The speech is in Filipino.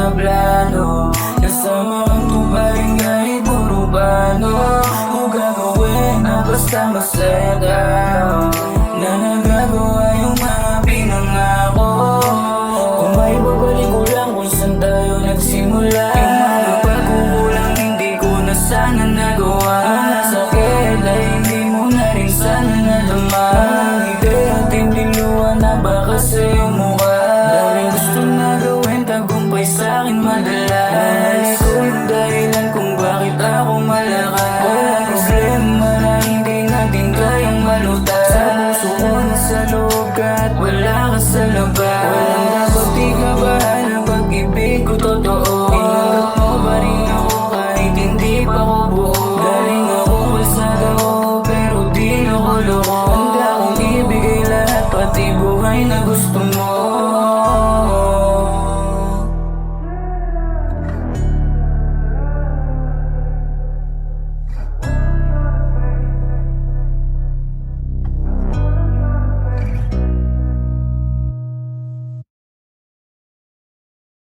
mga plano, kasama kang tubaring kahit puro bano. Kung gagawin na basta masaya daw, na nagagawa yung mga pinangako. Kung may babalik ko lang kung saan tayo nagsimula, yung mga pagkukulang hindi ko na sana nagawa. Ang nasakit ay hindi mo na rin sana nadama. Ang ngiti at hindi luha na baka sa iyong mukha. Dahil gusto na gawin tagumpay sa'kin madalas. Nanay ko yung dahilan kung bakit ako malakas. Walang problema na hindi natin kayang malutas. Sa puso ko nasa loob ka at wala ka sa labas. Walang dapat di kabahan ang pag-ibig ko totoo. Tinanggap mo ba rin ako kahit hindi pa ko buo? Galing ako kalsada ko pero di loko-loko. Handa kong ibigay lahat pati buhay na gusto mo.